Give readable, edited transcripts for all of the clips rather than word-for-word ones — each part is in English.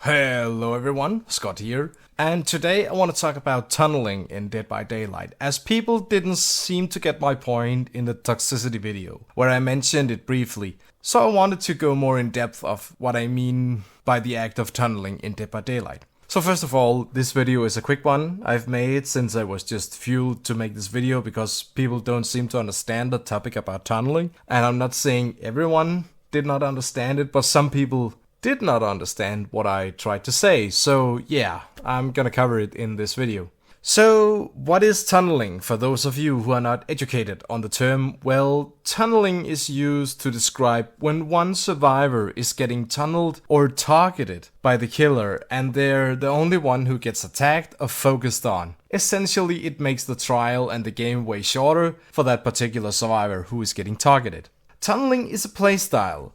Hello everyone, Scott here, and today I want to talk about tunneling in Dead by Daylight, as people didn't seem to get my point in the toxicity video, where I mentioned it briefly, so I wanted to go more in depth of what I mean by the act of tunneling in Dead by Daylight. So first of all, this video is a quick one I've made since I was just fueled to make this video because people don't seem to understand the topic about tunneling, and I'm not saying everyone did not understand it, but some people did not understand what I tried to say, so yeah, I'm gonna cover it in this video. So, what is tunneling for those of you who are not educated on the term? Well, tunneling is used to describe when one survivor is getting tunneled or targeted by the killer and they're the only one who gets attacked or focused on. Essentially, it makes the trial and the game way shorter for that particular survivor who is getting targeted. Tunneling is a playstyle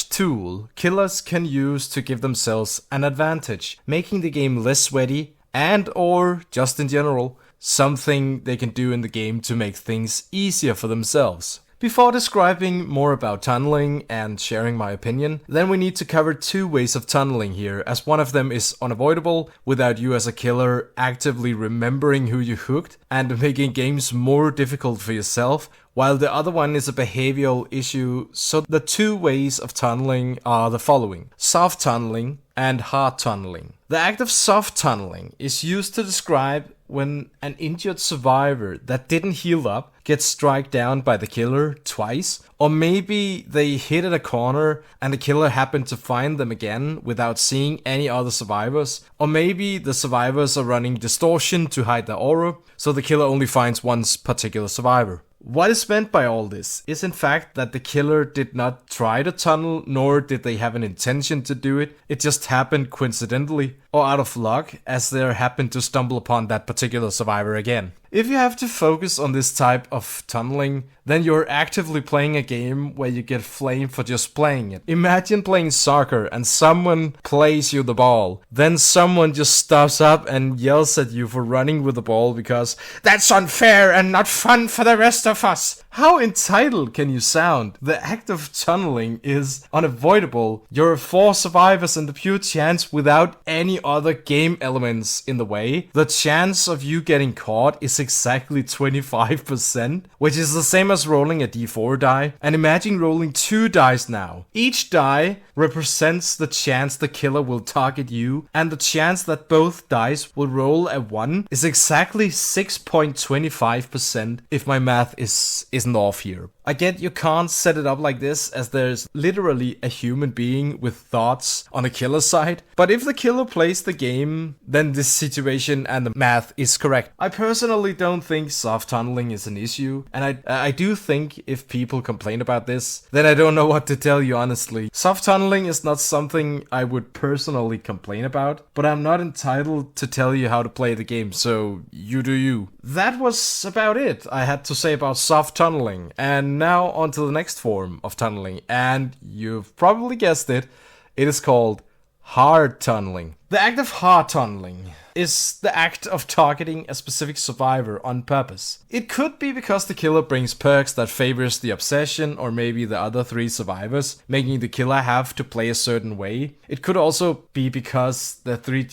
/ tool killers can use to give themselves an advantage, making the game less sweaty and or, just in general, something they can do in the game to make things easier for themselves. Before describing more about tunneling and sharing my opinion, then we need to cover two ways of tunneling here, as one of them is unavoidable without you as a killer actively remembering who you hooked and making games more difficult for yourself, while the other one is a behavioral issue. So the two ways of tunneling are the following: soft tunneling and hard tunneling. The act of soft tunneling is used to describe when an injured survivor that didn't heal up gets struck down by the killer twice, or maybe they hit at a corner and the killer happened to find them again without seeing any other survivors, or maybe the survivors are running distortion to hide their aura, so the killer only finds one particular survivor. What is meant by all this is in fact that the killer did not try to tunnel, nor did they have an intention to do it. It just happened coincidentally or out of luck, as they happened to stumble upon that particular survivor again. If you have to focus on this type of tunneling, then you're actively playing a game where you get flamed for just playing it. Imagine playing soccer and someone plays you the ball, then someone just stops up and yells at you for running with the ball because that's unfair and not fun for the rest of us. How entitled can you sound? The act of tunneling is unavoidable. You're 4 survivors and the pure chance without any other game elements in the way. The chance of you getting caught is exactly 25%, which is the same as rolling a d4 die. And imagine rolling 2 dice now. Each die represents the chance the killer will target you, and the chance that both dice will roll a 1 is exactly 6.25% if my math isn't off here. I get you can't set it up like this, as there's literally a human being with thoughts on the killer's side, but if the killer plays the game, then this situation and the math is correct. I personally don't think soft tunneling is an issue, and I do think if people complain about this, then I don't know what to tell you honestly. Soft tunneling is not something I would personally complain about, but I'm not entitled to tell you how to play the game, so you do you. That was about it I had to say about soft tunneling, and now on to the next form of tunneling, and you've probably guessed it, it is called hard tunneling. The act of hard tunneling is the act of targeting a specific survivor on purpose. It could be because the killer brings perks that favors the obsession, or maybe the other 3 survivors, making the killer have to play a certain way. It could also be because the 3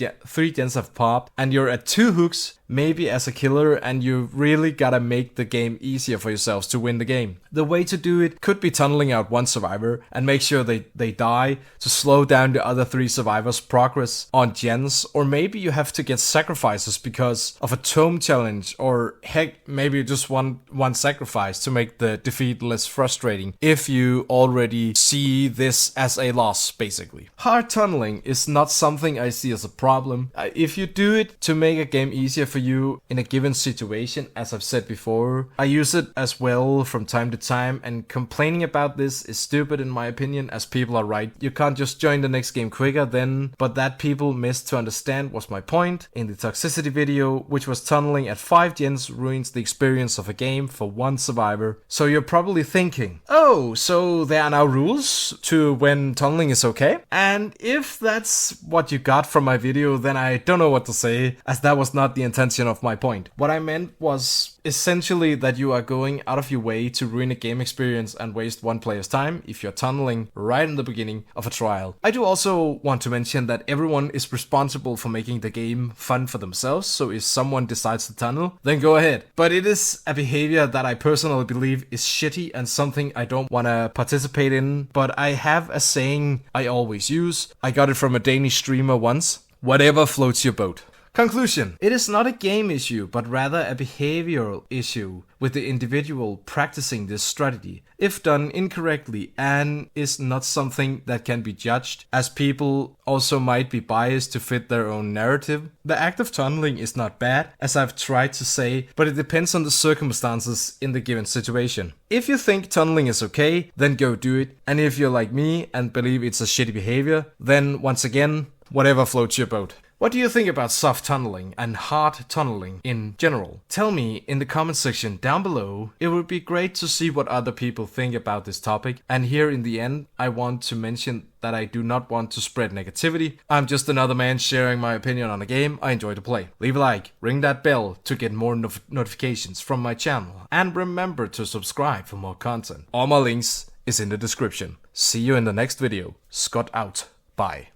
gens have popped and you're at 2 hooks, maybe as a killer, and you really gotta make the game easier for yourselves to win the game. The way to do it could be tunneling out one survivor and make sure they die to slow down the other 3 survivors' progress on gens, or maybe you have to get sacrifices because of a tome challenge, or heck, maybe just one sacrifice to make the defeat less frustrating if you already see this as a loss, basically. Hard tunneling is not something I see as a problem. If you do it to make a game easier for you in a given situation, as I've said before, I use it as well from time to time, and complaining about this is stupid in my opinion, as people are right. You can't just join the next game quicker then, but that people missed to understand was my point in the toxicity video, which was tunneling at 5 gens ruins the experience of a game for one survivor. So you're probably thinking, oh, so there are now rules to when tunneling is okay? And if that's what you got from my video, then I don't know what to say, as that was not the intention of my point. What I meant was, essentially that you are going out of your way to ruin a game experience and waste one player's time if you're tunneling right in the beginning of a trial. I do also want to mention that everyone is responsible for making the game fun for themselves, so if someone decides to tunnel, then go ahead. But it is a behavior that I personally believe is shitty and something I don't want to participate in. But I have a saying I always use. I got it from a Danish streamer once. Whatever floats your boat. Conclusion. It is not a game issue, but rather a behavioral issue with the individual practicing this strategy, if done incorrectly, and is not something that can be judged, as people also might be biased to fit their own narrative. The act of tunneling is not bad, as I've tried to say, but it depends on the circumstances in the given situation. If you think tunneling is okay, then go do it, and if you're like me and believe it's a shitty behavior, then once again, whatever floats your boat. What do you think about soft tunneling and hard tunneling in general? Tell me in the comment section down below. It would be great to see what other people think about this topic. And here in the end, I want to mention that I do not want to spread negativity. I'm just another man sharing my opinion on a game I enjoy to play. Leave a like, ring that bell to get more notifications from my channel. And remember to subscribe for more content. All my links is in the description. See you in the next video. Scott out. Bye.